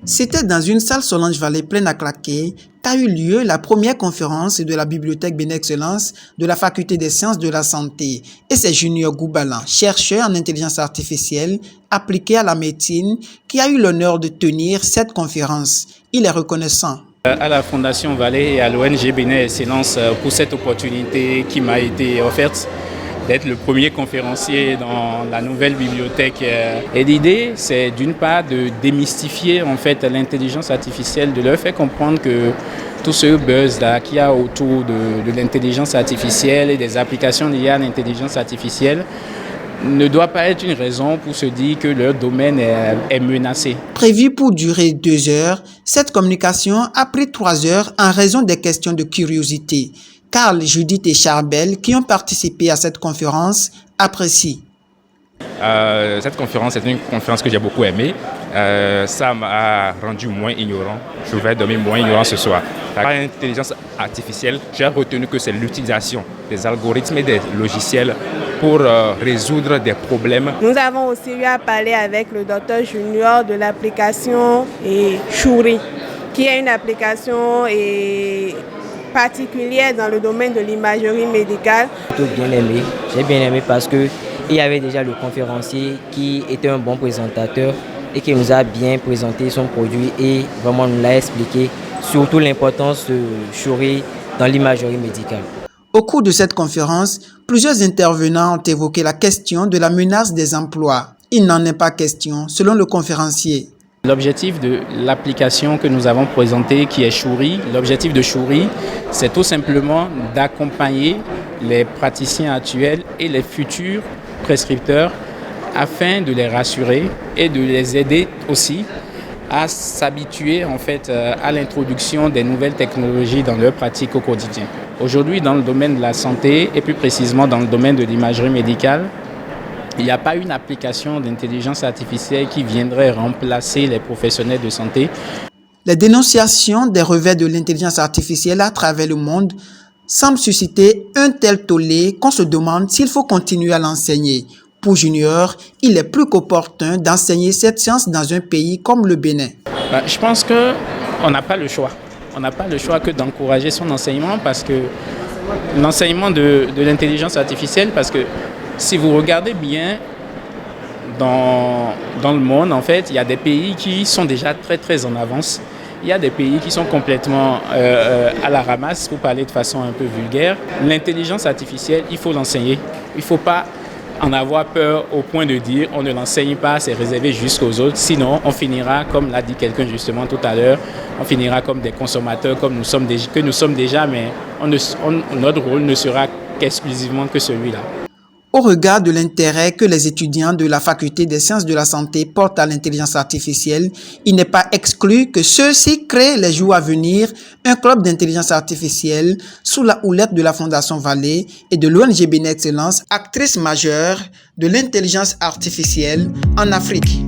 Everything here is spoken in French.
C'était dans une salle Solange Vallée pleine à claquer qu'a eu lieu la première conférence de la bibliothèque Béné-Excellence de la faculté des sciences de la santé. Et c'est Junior Goubalan, chercheur en intelligence artificielle appliquée à la médecine, qui a eu l'honneur de tenir cette conférence. Il est reconnaissant à la Fondation Vallée et à l'ONG Béné-Excellence pour cette opportunité qui m'a été offerte d'être le premier conférencier dans la nouvelle bibliothèque. Et l'idée, c'est d'une part de démystifier en fait l'intelligence artificielle, de leur faire comprendre que tout ce buzz-là qu'il y a autour de l'intelligence artificielle et des applications liées à l'intelligence artificielle ne doit pas être une raison pour se dire que leur domaine est menacé. Prévue pour durer 2 heures, cette communication a pris 3 heures en raison des questions de curiosité. Carl, Judith et Charbel, qui ont participé à cette conférence, apprécient. Cette conférence est une conférence que j'ai beaucoup aimée. Ça m'a rendu moins ignorant. Je vais dormir moins ignorant ce soir. Par l'intelligence artificielle, j'ai retenu que c'est l'utilisation des algorithmes et des logiciels pour résoudre des problèmes. Nous avons aussi eu à parler avec le docteur Junior de l'application Shuri, qui est une application particulière dans le domaine de l'imagerie médicale. J'ai bien aimé parce qu'il y avait déjà le conférencier qui était un bon présentateur et qui nous a bien présenté son produit et vraiment nous l'a expliqué, surtout l'importance de Shuri dans l'imagerie médicale. Au cours de cette conférence, plusieurs intervenants ont évoqué la question de la menace des emplois. Il n'en est pas question, selon le conférencier. L'objectif de l'application que nous avons présentée, qui est Shuri, l'objectif de Shuri, c'est tout simplement d'accompagner les praticiens actuels et les futurs prescripteurs afin de les rassurer et de les aider aussi à s'habituer en fait à l'introduction des nouvelles technologies dans leur pratique au quotidien. Aujourd'hui, dans le domaine de la santé et plus précisément dans le domaine de l'imagerie médicale, il n'y a pas une application d'intelligence artificielle qui viendrait remplacer les professionnels de santé. Les dénonciations des revers de l'intelligence artificielle à travers le monde semblent susciter un tel tollé qu'on se demande s'il faut continuer à l'enseigner. Pour Junior, il est plus qu'opportun d'enseigner cette science dans un pays comme le Bénin. Je pense qu'on n'a pas le choix. On n'a pas le choix que d'encourager son enseignement parce que l'enseignement de l'intelligence artificielle, parce que si vous regardez bien dans le monde, en fait, il y a des pays qui sont déjà très très en avance. Il y a des pays qui sont complètement à la ramasse, pour parler de façon un peu vulgaire. L'intelligence artificielle, il faut l'enseigner. Il ne faut pas en avoir peur au point de dire on ne l'enseigne pas, c'est réservé jusqu'aux autres. Sinon, on finira, comme l'a dit quelqu'un justement tout à l'heure, on finira comme des consommateurs, comme nous sommes déjà, mais notre rôle ne sera qu'exclusivement que celui-là. Au regard de l'intérêt que les étudiants de la faculté des sciences de la santé portent à l'intelligence artificielle, il n'est pas exclu que ceux-ci créent les jours à venir un club d'intelligence artificielle sous la houlette de la Fondation Vallée et de l'ONG Béné-Excellence, actrice majeure de l'intelligence artificielle en Afrique.